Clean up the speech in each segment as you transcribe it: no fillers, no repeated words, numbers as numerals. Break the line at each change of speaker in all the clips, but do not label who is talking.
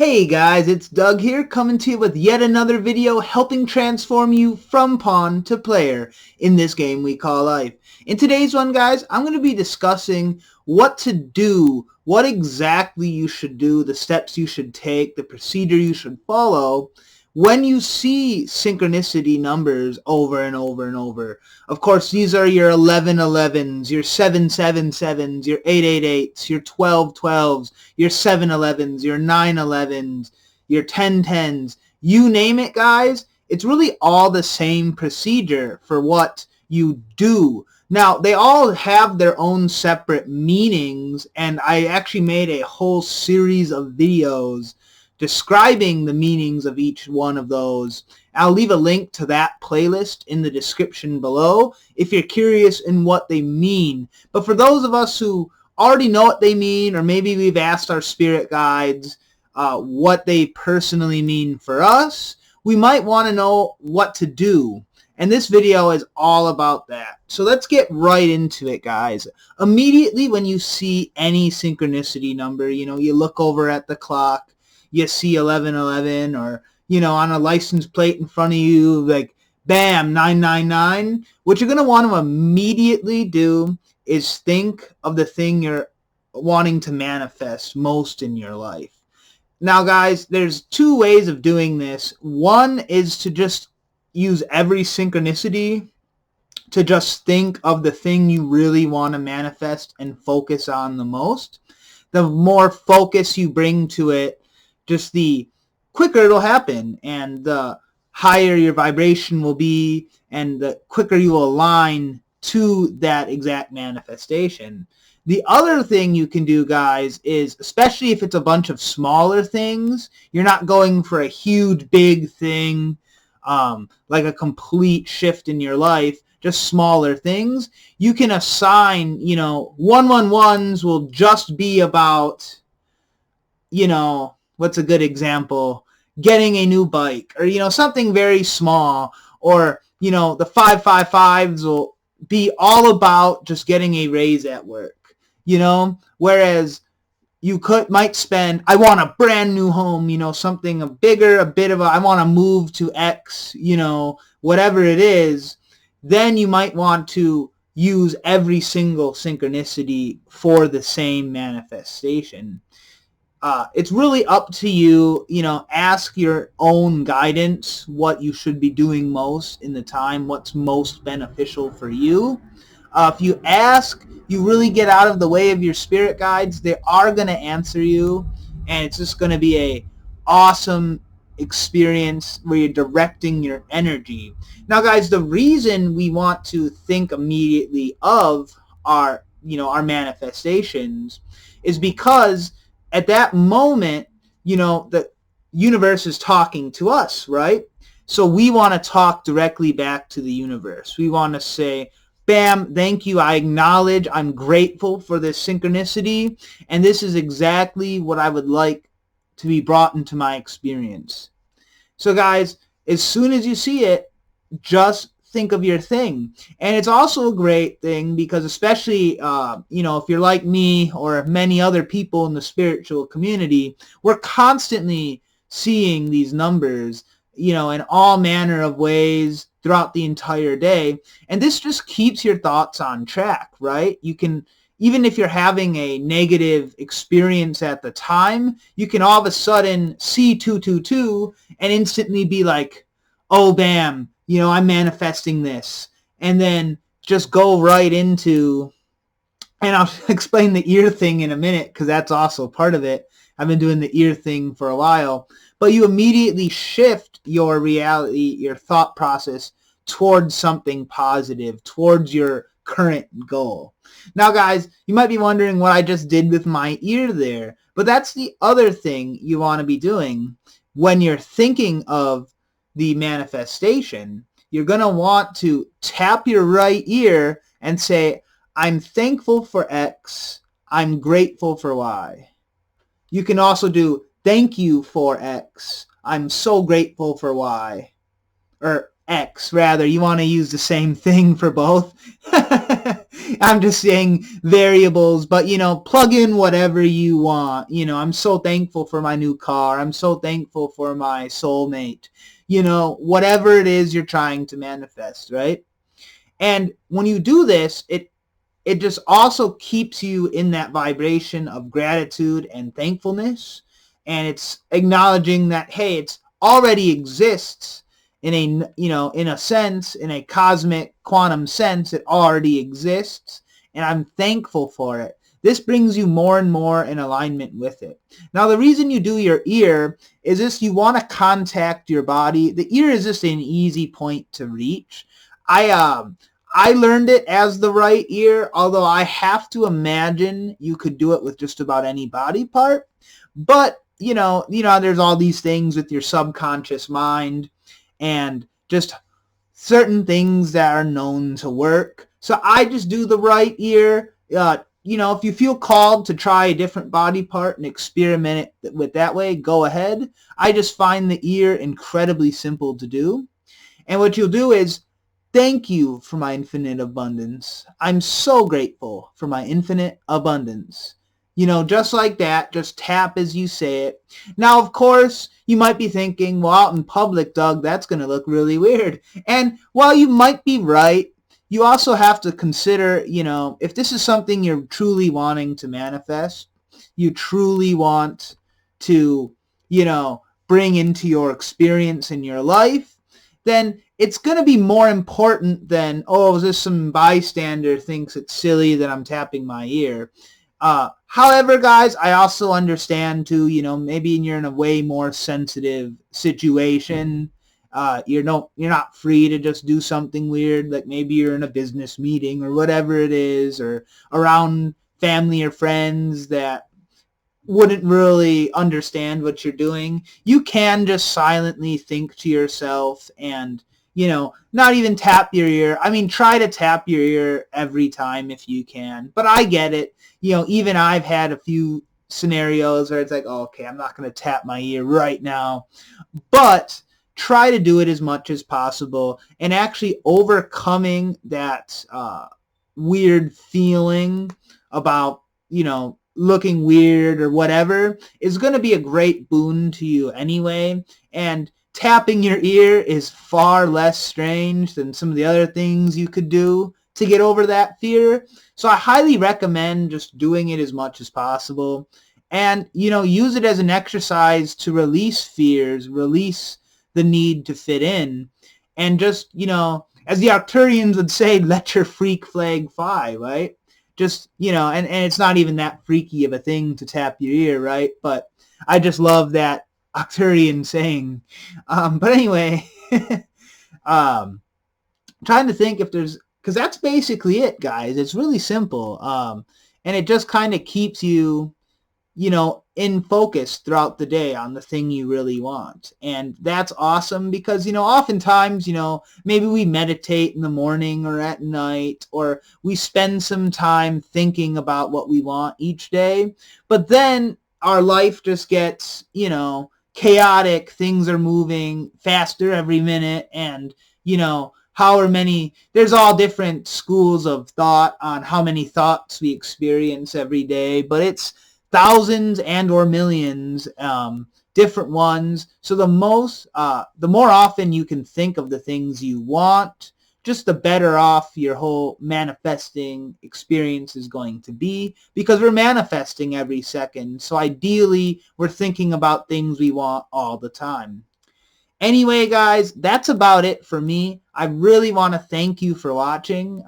Hey guys, it's Doug here coming to you with yet another video helping transform you from pawn to player in this game we call life. In today's one, guys, I'm going to be discussing what to do, what exactly you should do, the steps you should take, the procedure you should follow when you see synchronicity numbers over and over and over. Of course, these are your 1111s, your 777s, your 888s, your 1212s, your 711s, your 911s, your 1010s. You name it, guys. It's really all the same procedure for what you do. Now, they all have their own separate meanings, and I actually made a whole series of videos describing the meanings of each one of those. I'll leave a link to that playlist in the description below if you're curious in what they mean. But for those of us who already know what they mean, or maybe we've asked our spirit guides what they personally mean for us, we might want to know what to do. And this video is all about that. So let's get right into it, guys. Immediately when you see any synchronicity number, you look over at the clock, you see 1111, or, on a license plate in front of you, like, bam, 999. What you're going to want to immediately do is think of the thing you're wanting to manifest most in your life. Now, guys, there's two ways of doing this. One is to just use every synchronicity to just think of the thing you really want to manifest and focus on the most. The more focus you bring to it, just the quicker it'll happen, and the higher your vibration will be, and the quicker you will align to that exact manifestation. The other thing you can do, guys, is, especially if it's a bunch of smaller things, you're not going for a huge, big thing, like a complete shift in your life, just smaller things. You can assign, 111s will just be about, what's a good example? Getting a new bike, or, something very small. Or, the 555s will be all about just getting a raise at work, whereas you might spend, I want a brand new home, something a bit of a, I want to move to X, whatever it is. Then you might want to use every single synchronicity for the same manifestation. It's really up to you. Ask your own guidance what you should be doing most in the time, what's most beneficial for you. If you ask, you really get out of the way of your spirit guides. They are going to answer you, and it's just going to be a awesome experience where you're directing your energy. Now, guys, the reason we want to think immediately of our manifestations is because at that moment, the universe is talking to us, right? So we want to talk directly back to the universe. We want to say, bam, thank you, I acknowledge, I'm grateful for this synchronicity, and this is exactly what I would like to be brought into my experience. So, guys, as soon as you see it, just think of your thing. And it's also a great thing because, especially if you're like me or many other people in the spiritual community, we're constantly seeing these numbers in all manner of ways throughout the entire day, and this just keeps your thoughts on track, right? You can, even if you're having a negative experience at the time, you can all of a sudden see 222 and instantly be like, oh, bam, I'm manifesting this. And then just go right into, and I'll explain the ear thing in a minute because that's also part of it. I've been doing the ear thing for a while. But you immediately shift your reality, your thought process towards something positive, towards your current goal. Now, guys, you might be wondering what I just did with my ear there. But that's the other thing you want to be doing when you're thinking of the manifestation. You're going to want to tap your right ear and say, I'm thankful for X. I'm grateful for Y. You can also do thank you for X. I'm so grateful for Y. Or X. Rather, you want to use the same thing for both. I'm just saying variables, but plug in whatever you want. I'm so thankful for my new car. I'm so thankful for my soulmate. Whatever it is you're trying to manifest, right? And when you do this, it just also keeps you in that vibration of gratitude and thankfulness. And it's acknowledging that, hey, it's already exists in a sense, in a cosmic quantum sense, it already exists. And I'm thankful for it. This brings you more and more in alignment with it. Now, the reason you do your ear is this: you want to contact your body. The ear is just an easy point to reach. I learned it as the right ear, although I have to imagine you could do it with just about any body part. But, there's all these things with your subconscious mind and just certain things that are known to work. So I just do the right ear. If you feel called to try a different body part and experiment it with that way, go ahead. I just find the ear incredibly simple to do. And what you'll do is, thank you for my infinite abundance. I'm so grateful for my infinite abundance. Just like that, just tap as you say it. Now, of course, you might be thinking, well, out in public, Doug, that's going to look really weird. And while you might be right, you also have to consider, if this is something you're truly wanting to manifest, you truly want to, bring into your experience in your life, then it's going to be more important than, oh, is this some bystander thinks it's silly that I'm tapping my ear. However, guys, I also understand too, maybe you're in a way more sensitive situation. You're not free to just do something weird, like maybe you're in a business meeting or whatever it is, or around family or friends that wouldn't really understand what you're doing. You can just silently think to yourself and, not even tap your ear. I mean, try to tap your ear every time if you can. But I get it. Even I've had a few scenarios where it's like, oh, okay, I'm not going to tap my ear right now. But try to do it as much as possible, and actually overcoming that weird feeling about, looking weird or whatever is going to be a great boon to you anyway. And tapping your ear is far less strange than some of the other things you could do to get over that fear. So I highly recommend just doing it as much as possible, and use it as an exercise to release fears, release the need to fit in, and just, as the Arcturians would say, let your freak flag fly, right? Just, and it's not even that freaky of a thing to tap your ear, right? But I just love that Arcturian saying. But anyway, trying to think if there's, because that's basically it, guys. It's really simple. And it just kind of keeps you, in focus throughout the day on the thing you really want. And that's awesome because, oftentimes, maybe we meditate in the morning or at night, or we spend some time thinking about what we want each day. But then our life just gets, chaotic. Things are moving faster every minute. And, there's all different schools of thought on how many thoughts we experience every day, but it's thousands and or millions, different ones. So the more often you can think of the things you want, just the better off your whole manifesting experience is going to be, because we're manifesting every second. So ideally, we're thinking about things we want all the time. Anyway, guys, that's about it for me. I really want to thank you for watching.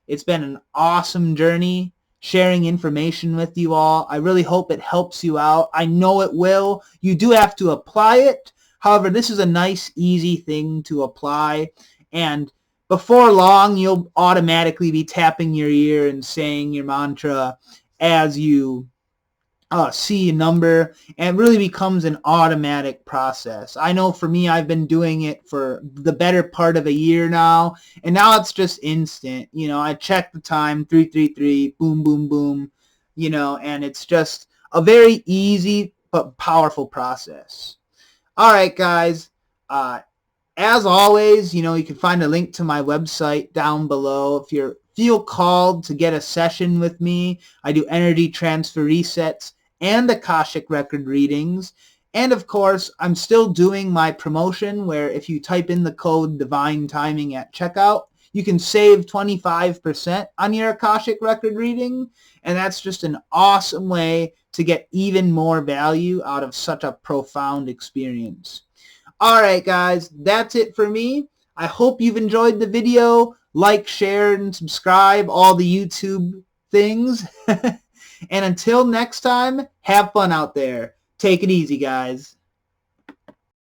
It's been an awesome journey sharing information with you all. I really hope it helps you out. I know it will. You do have to apply it. However, this is a nice, easy thing to apply. And before long, you'll automatically be tapping your ear and saying your mantra as you see a number, and it really becomes an automatic process. I know for me, I've been doing it for the better part of a year now, and now it's just instant. I check the time, 333, boom, boom, boom, and it's just a very easy but powerful process. All right, guys. as always, you can find a link to my website down below. If you feel called to get a session with me, I do energy transfer resets and Akashic record readings. And of course, I'm still doing my promotion where if you type in the code Divine Timing at checkout, you can save 25% on your Akashic record reading. And that's just an awesome way to get even more value out of such a profound experience. All right, guys, that's it for me. I hope you've enjoyed the video. Like, share, and subscribe, all the YouTube things. And until next time, have fun out there. Take it easy, guys.